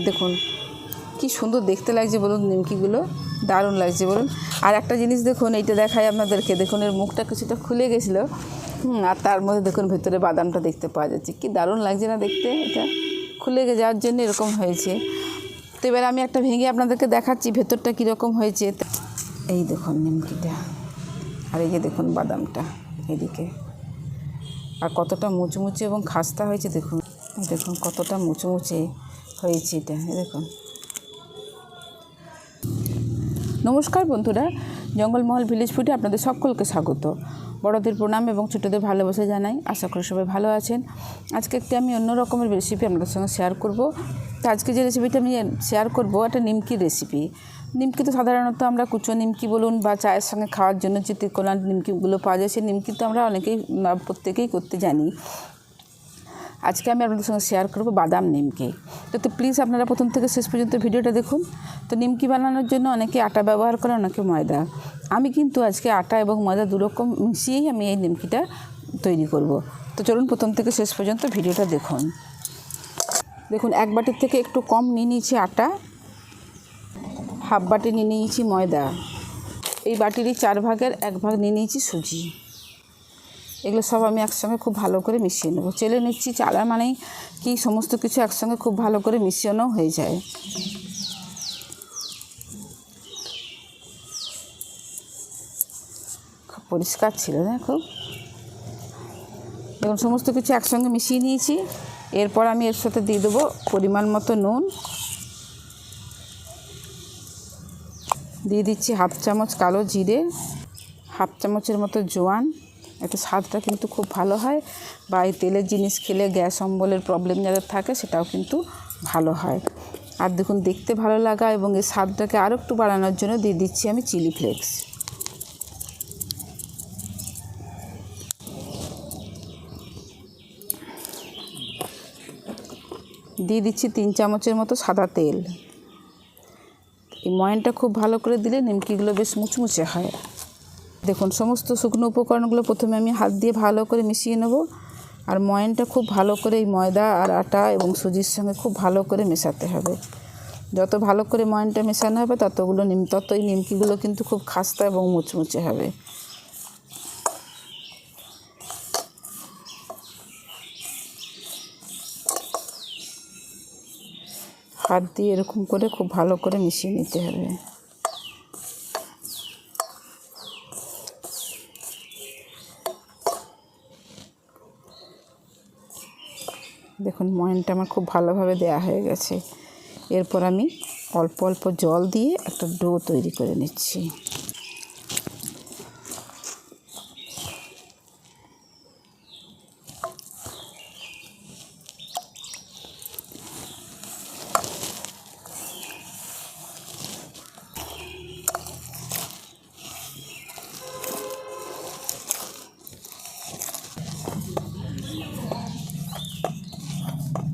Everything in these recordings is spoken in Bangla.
দেখুন কি সুন্দর দেখতে লাগছে বলুন, নিমকিগুলো দারুণ লাগছে বলুন। আর একটা জিনিস দেখুন, এইটা দেখাই আপনাদেরকে, দেখুন এর মুখটা কিছুটা খুলে গেছিলো, আর তার মধ্যে দেখুন ভেতরে বাদামটা দেখতে পাওয়া যাচ্ছে, কি দারুণ লাগছে না দেখতে। এটা খুলে যাওয়ার জন্য এরকম হয়েছে। তো এবার আমি একটা ভেঙে আপনাদেরকে দেখাচ্ছি ভেতরটা কীরকম হয়েছে। এই দেখুন নিমকিটা, আর এই যে দেখুন বাদামটা এদিকে, আর কতটা মুচমুচে এবং খাস্তা হয়েছে দেখুন। দেখুন কতটা মুচমুচে হয়েছে এটা, দেখুন। নমস্কার বন্ধুরা, জঙ্গলমহল ভিলেজ ফুডে আপনাদের সকলকে স্বাগত। বড়দের প্রণাম এবং ছোটদের ভালোবাসা জানাই। আশা করি সবাই ভালো আছেন। আজকে আমি অন্য রকমের রেসিপি আপনাদের সঙ্গে শেয়ার করব। তো আজকে যে রেসিপিটা আমি শেয়ার করব একটা নিমকির রেসিপি। নিমকি তো সাধারণত আমরা কুচো নিমকি বলুন বা চায়ের সঙ্গে খাওয়ার জন্য যে ত্রিকোণার নিমকিগুলো পাওয়া যায়, সেই নিমকি তো আমরা প্রত্যেকেই করতে জানি। আজকে আমি আপনাদের সঙ্গে শেয়ার করব বাদাম নিমকি। তো প্লিজ আপনারা প্রথম থেকে শেষ পর্যন্ত ভিডিওটা দেখুন। তো নিমকি বানানোর জন্য অনেকে আটা ব্যবহার করে, অনেকে ময়দা। আমি কিন্তু আজকে আটা এবং ময়দা দুরকম মিশিয়েই আমি এই নিমকিটা তৈরি করব। তো চলুন প্রথম থেকে শেষ পর্যন্ত ভিডিওটা দেখুন। দেখুন এক বাটির থেকে একটু কম নিয়ে নিয়েছি আটা, হাফ বাটি নিয়ে নিয়েছি ময়দা, এই বাটিরই 4 ভাগের 1 ভাগ নিয়ে নিয়েছি সুজি। এগুলো সব আমি একসঙ্গে খুব ভালো করে মিশিয়ে নেব। চেলে নিচ্ছি, চালা মানেই কি সমস্ত কিছু একসঙ্গে খুব ভালো করে মিশিয়েও হয়ে যায়। খুব পরিষ্কার ছিল না খুব। দেখুন সমস্ত কিছু একসঙ্গে মিশিয়ে নিয়েছি। এরপর আমি এর সাথে দিয়ে দেবো পরিমাণ মতো নুন, দিয়ে দিচ্ছি হাফ চামচ কালো জিরে, হাফ চামচের মতো জোয়ান। এতে স্বাদটা কিন্তু খুব ভালো হয়, বা এই তেলের জিনিস খেলে গ্যাস অম্বলের প্রবলেম যাদের থাকে সেটাও কিন্তু ভালো হয়। আর দেখুন দেখতে ভালো লাগা এবং এই স্বাদটাকে আরও একটু বাড়ানোর জন্য দিয়ে দিচ্ছি আমি চিলি ফ্লেক্স। দিয়ে দিচ্ছি 3 চামচের মতো সাদা তেল। এই ময়ানটা খুব ভালো করে দিলে নিমকিগুলো বেশ মুচমুচে হয়। দেখুন সমস্ত শুকনো উপকরণগুলো প্রথমে আমি হাত দিয়ে ভালো করে মিশিয়ে নেব। আর ময়ানটা খুব ভালো করে এই ময়দা আর আটা এবং সুজির সঙ্গে খুব ভালো করে মেশাতে হবে। যত ভালো করে ময়ানটা মেশানো হবে ততই নিমকিগুলো কিন্তু খুব খাস্তা এবং মুচমুচে হবে। হাত দিয়ে এরকম করে খুব ভালো করে মিশিয়ে নিতে হবে। দেখুন ময়ানটা আমার খুব ভালোভাবে দেয়া হয়ে গেছে। এরপর আমি অল্প অল্প জল দিয়ে একটা ডো তৈরি করে নিচ্ছি।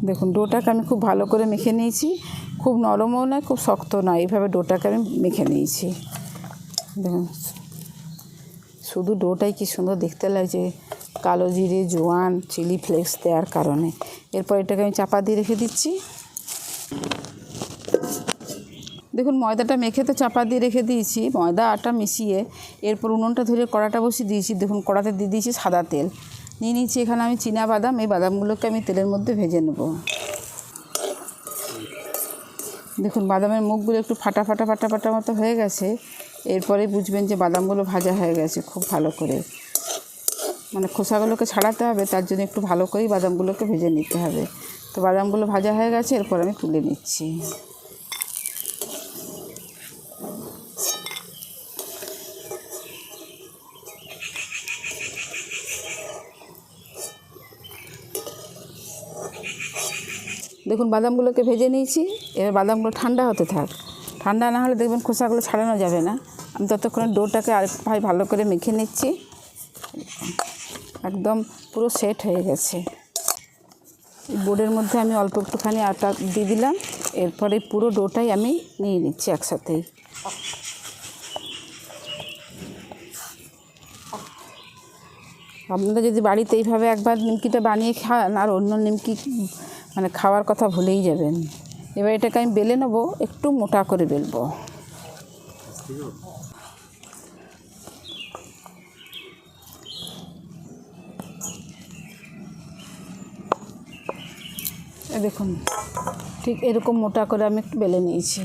দেখুন ডোটাকে আমি খুব ভালো করে মেখে নিয়েছি। খুব নরমও নয়, খুব শক্ত নয়, এইভাবে ডোটাকে আমি মেখে নিয়েছি। দেখুন শুধু ডোটাই কি সুন্দর দেখতে লাগছে কালো জিরে জোয়ান চিলি ফ্লেক্স দেওয়ার কারণে। এরপর এটাকে আমি চাপা দিয়ে রেখে দিচ্ছি। দেখুন ময়দাটা মেখে তো চাপা দিয়ে রেখে দিয়েছি, ময়দা আটা মিশিয়ে। এরপর উনুনটা ধরে কড়াটা বসিয়ে দিয়েছি। দেখুন কড়াতে দিয়ে দিয়েছি সাদা তেল। নিয়ে নিচ্ছি এখানে আমি চীনা বাদাম। এই বাদামগুলোকে আমি তেলের মধ্যে ভেজে নেব। দেখুন বাদামের মুখগুলো একটু ফাটা ফাটা ফাটা ফাটা মতো হয়ে গেছে। এরপরে বুঝবেন যে বাদামগুলো ভাজা হয়ে গেছে খুব ভালো করে। মানে খোসাগুলোকে ছাড়াতে হবে, তার জন্য একটু ভালো করেই বাদামগুলোকে ভেজে নিতে হবে। তো বাদামগুলো ভাজা হয়ে গেছে, এরপর আমি তুলে নিচ্ছি। দেখুন বাদামগুলোকে ভেজে নিয়েছি। এবার বাদামগুলো ঠান্ডা হতে থাক। ঠান্ডা না হলে দেখবেন খোসাগুলো ছাড়ানো যাবে না। আমি ততক্ষণে ডোটাকে আরেক ভালো করে মেখে নিচ্ছি। একদম পুরো সেট হয়ে গেছে। বোর্ডের মধ্যে আমি অল্প একটুখানি আটা দিয়ে দিলাম। এরপরে পুরো ডোটাই আমি নিয়ে নিচ্ছি একসাথেই। আপনারা যদি বাড়িতে এইভাবে একবার নিমকিটা বানিয়ে খান, আর অন্য নিমকি মানে খাওয়ার কথা ভুলেই যাবেন। এবার এটাকে আমি বেলে নেবো, একটু মোটা করে বেলবো। দেখুন ঠিক এরকম মোটা করে আমি একটু বেলে নিয়েছি।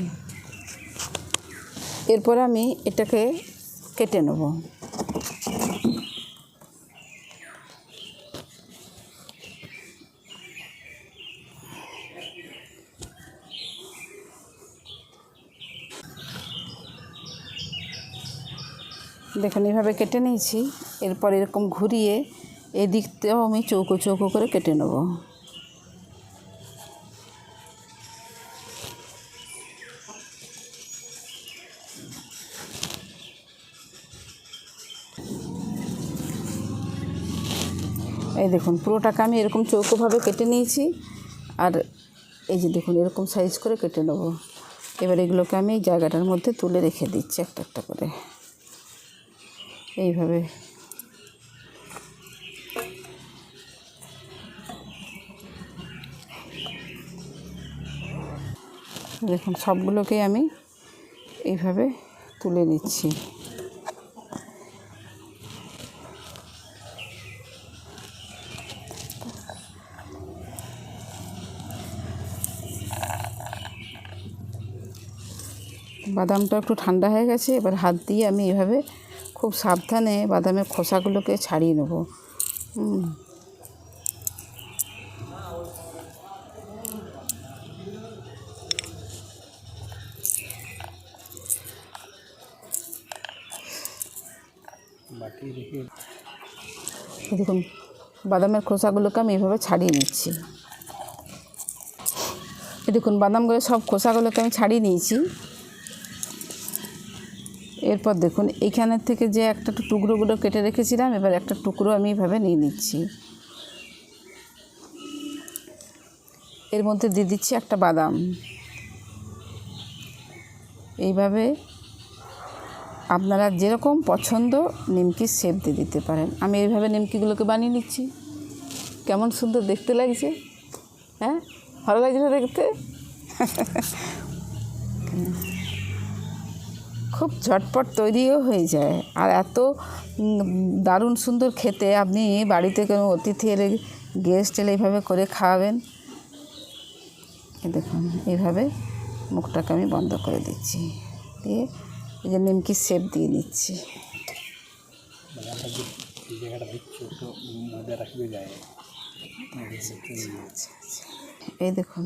এরপরে আমি এটাকে কেটে নেব। দেখুন এইভাবে কেটে নিয়েছি। এরপর এরকম ঘুরিয়ে এদিকটাও আমি চৌকো চৌকো করে কেটে নেব। এই দেখুন পুরোটাকে আমি এরকম চৌকোভাবে কেটে নিয়েছি। আর এই যে দেখুন এরকম সাইজ করে কেটে নেব। এবার এগুলোকে আমি এই জায়গাটার মধ্যে তুলে রেখে দিচ্ছি একটা একটা করে এইভাবে। দেখুন সবগুলোকে আমি এইভাবে তুলে নিচ্ছি। বাদামটা একটু ঠান্ডা হয়ে গেছে। এবার হাত দিয়ে আমি এইভাবে খুব সাবধানে বাদামের খোসাগুলোকে ছাড়িয়ে নেব। দেখুন বাদামের খোসাগুলোকে আমি এইভাবে ছাড়িয়ে নিচ্ছি। দেখুন বাদামগুলো সব খোসাগুলোকে আমি ছাড়িয়ে নিয়েছি। এরপর দেখুন এইখানের থেকে যে একটা টুকরোগুলো কেটে রেখেছিলাম, এবার একটা টুকরো আমি এইভাবে নিয়ে নিচ্ছি। এর মধ্যে দিয়ে দিচ্ছি একটা বাদাম। এইভাবে আপনারা যেরকম পছন্দ নিমকির শেপ দিয়ে দিতে পারেন। আমি এইভাবে নিমকিগুলোকে বানিয়ে নিচ্ছি। কেমন সুন্দর দেখতে লাগছে, হ্যাঁ ভালো লাগছে না দেখতে? খুব ঝটপট তৈরিও হয়ে যায়। আর এত দারুণ সুন্দর খেতে। আপনি বাড়িতে কোনো অতিথি এলে, গেস্ট এলে এইভাবে করে খাওয়াবেন। দেখুন এইভাবে মুখটাকে আমি বন্ধ করে দিচ্ছি, দিয়ে এই যে নিমকির শেপ দিয়ে নিচ্ছি। এই দেখুন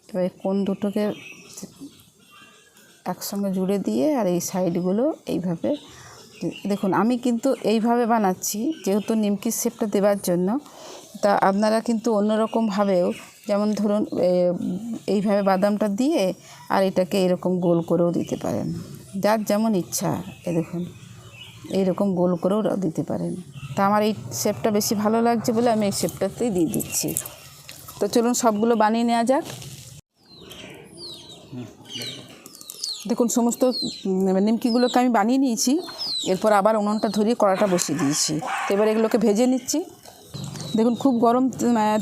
এবার কোন দুটোকে একসঙ্গে জুড়ে দিয়ে আর এই সাইডগুলো এইভাবে দেখুন। আমি কিন্তু এইভাবে বানাচ্ছি যেহেতু নিমকির শেপটা দেওয়ার জন্য। তা আপনারা কিন্তু অন্যরকমভাবেও, যেমন ধরুন এইভাবে বাদামটা দিয়ে আর এটাকে এরকম গোল করেও দিতে পারেন, যার যেমন ইচ্ছা। এই দেখুন এইরকম গোল করেও দিতে পারেন। তা আমার এই শেপটা বেশি ভালো লাগছে বলে আমি এই শেপটাতেই দিয়ে দিচ্ছি। তো চলুন সবগুলো বানিয়ে নেওয়া যাক। দেখুন সমস্ত নিমকিগুলোকে আমি বানিয়ে নিয়েছি। এরপর আবার উনুনটা ধরিয়ে কড়াটা বসিয়ে দিয়েছি। তো এবার এগুলোকে ভেজে নিচ্ছি। দেখুন খুব গরম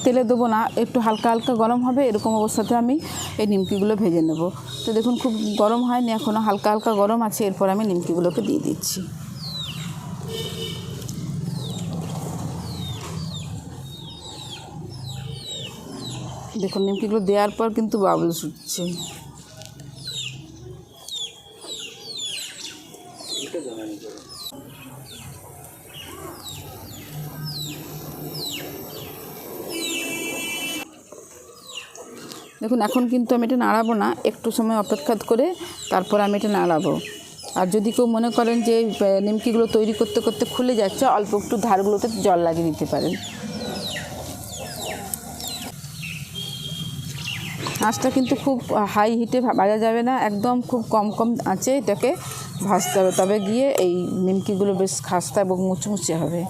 তেলে দেবো না, একটু হালকা হালকা গরম হবে, এরকম অবস্থাতে আমি এই নিমকিগুলো ভেজে নেব। তো দেখুন খুব গরম হয়নি এখনও, হালকা হালকা গরম আছে। এরপর আমি নিমকিগুলোকে দিয়ে দিচ্ছি। দেখুন নিমকিগুলো দেওয়ার পর কিন্তু বাবলস উঠছে। দেখুন এখন কিন্তু আমি এটা নাড়াবো না, একটু সময় অপেক্ষা করে তারপর আমি এটা নাড়াবো। আর যদি কেউ মনে করেন যে নিমকিগুলো তৈরি করতে করতে খুলে যাচ্ছে, অল্প একটু ধারগুলোতে জল লাগিয়ে দিতে পারেন। আঁচটা কিন্তু খুব হাই হিটে ভাজা যাবে না, একদম খুব কম কম আঁচে এটাকে ভাজতে হবে, তবে গিয়ে এই নিমকিগুলো বেশ খাস্তা এবং মুচমুচে হবে।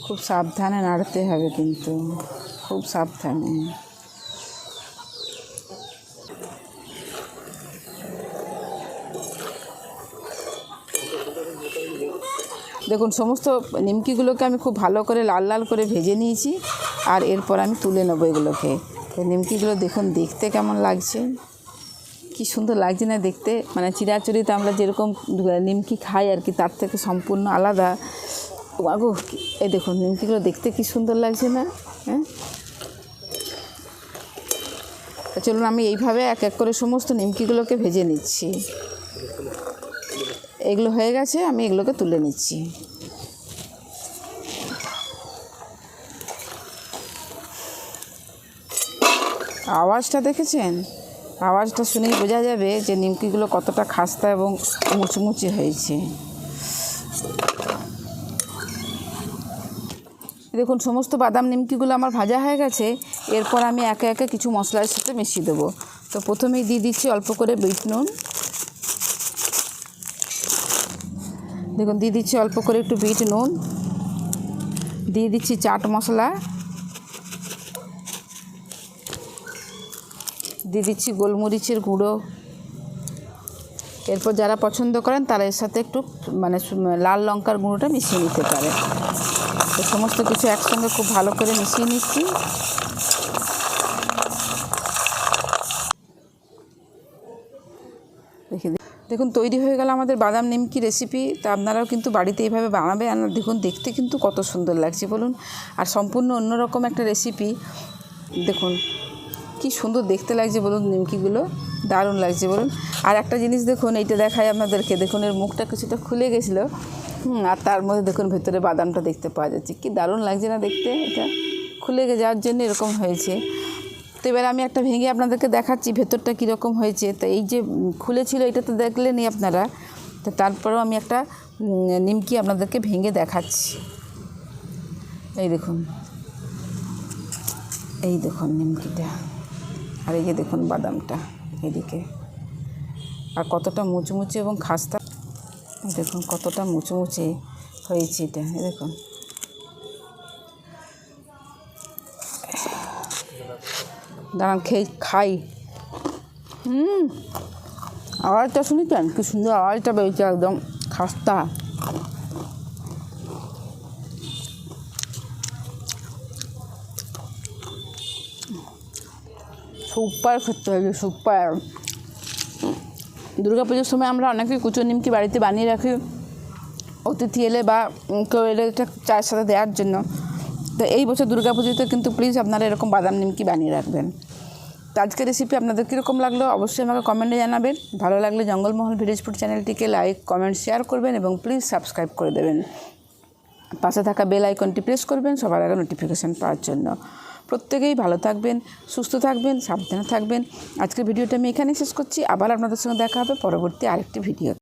খুব সাবধানে নাড়তে হবে কিন্তু, খুব সাবধানে। দেখুন সমস্ত নিমকিগুলোকে আমি খুব ভালো করে লাল লাল করে ভেজে নিয়েছি, আর এরপর আমি তুলে নেবো এগুলোকে। তো নিমকিগুলো দেখুন দেখতে কেমন লাগছে, কি সুন্দর লাগছে না দেখতে, মানে চিরাচরিত আমরা যেরকম নিমকি খাই আর কি, তার থেকে সম্পূর্ণ আলাদা। আগো এই দেখুন নিমকিগুলো দেখতে কি সুন্দর লাগছে না? হ্যাঁ, চলুন আমি এইভাবে এক এক করে সমস্ত নিমকিগুলোকে ভেজে নিচ্ছি। এগুলো হয়ে গেছে, আমি এগুলোকে তুলে নিচ্ছি। আওয়াজটা দেখেছেন? আওয়াজটা শুনেই বোঝা যাবে যে নিমকিগুলো কতটা খাস্তা এবং মুচমুচে হয়েছে। দেখুন সমস্ত বাদাম নিমকিগুলো আমার ভাজা হয়ে গেছে। এরপর আমি একে একে কিছু মশলার সাথে মিশিয়ে দেবো। তো প্রথমেই দিয়ে দিচ্ছি অল্প করে বিট নুন। দেখুন দিয়ে দিচ্ছি অল্প করে একটু বিট নুন, দিয়ে দিচ্ছি চাট মশলা, দিয়ে দিচ্ছি গোলমরিচের গুঁড়ো। এরপর যারা পছন্দ করেন তারা এর সাথে একটু মানে লাল লঙ্কার গুঁড়োটা মিশিয়ে নিতে পারে। তো সমস্ত কিছু একসঙ্গে খুব ভালো করে মিশিয়ে নিচ্ছি। দেখুন তৈরি হয়ে গেল আমাদের বাদাম নিমকি রেসিপি। তা আপনারাও কিন্তু বাড়িতে এইভাবে বানাবে। আর দেখুন দেখতে কিন্তু কত সুন্দর লাগছে বলুন, আর সম্পূর্ণ অন্যরকম একটা রেসিপি। দেখুন কি সুন্দর দেখতে লাগছে বলুন, নিমকিগুলো দারুণ লাগছে বলুন। আর একটা জিনিস দেখুন, এইটা দেখাই আপনাদেরকে, দেখুন এর মুখটা কিছুটা খুলে গেছিলো, আর তার মধ্যে দেখুন ভেতরে বাদামটা দেখতে পাওয়া যাচ্ছে। কি দারুণ লাগছে না দেখতে, এটা খুলে যাওয়ার জন্য এরকম হয়েছে। তো এবার আমি একটা ভেঙে আপনাদেরকে দেখাচ্ছি ভেতরটা কীরকম হয়েছে। তো এই যে খুলেছিল এটা তো দেখলেনই আপনারা, তো তারপরেও আমি একটা নিমকি আপনাদেরকে ভেঙে দেখাচ্ছি। এই দেখুন, এই দেখুন নিমকিটা, আর এই যে দেখুন বাদামটা এদিকে, আর কতটা মুচমুচে এবং খাস্তা। দেখুন কতটা মুচমুচে হয়েছে এটা, দেখুন। দাঁড়ান খাই। আওয়াজটা শুনেছেন? কি সুন্দর আওয়াজটা বেরিয়েছে, একদম খাস্তা। সুপার খেতে হয়েছে, সুপার। দুর্গাপুজোর সময় আমরা অনেকেই কুচো নিমকি বাড়িতে বানিয়ে রাখি অতিথি এলে বা কেউ এলে এটা চায়ের সাথে দেওয়ার জন্য। তো এই বছর দুর্গাপুজোতে কিন্তু প্লিজ আপনারা এরকম বাদাম নিমকি বানিয়ে রাখবেন। তো আজকের রেসিপি আপনাদের কীরকম লাগলো অবশ্যই আমাকে কমেন্টে জানাবেন। ভালো লাগলে জঙ্গলমহল ভিলেজ ফুড চ্যানেলটিকে লাইক, কমেন্ট, শেয়ার করবেন এবং প্লিজ সাবস্ক্রাইব করে দেবেন। পাশে থাকা বেল আইকনটি প্রেস করবেন সবার আগে নোটিফিকেশান পাওয়ার জন্য। প্রত্যেকেই ভালো থাকবেন, সুস্থ থাকবেন, সাবধানে থাকবেন। আজকের ভিডিওটা আমি এখানেই শেষ করছি। আবার আপনাদের সঙ্গে দেখা হবে পরবর্তী আরেকটি ভিডিও।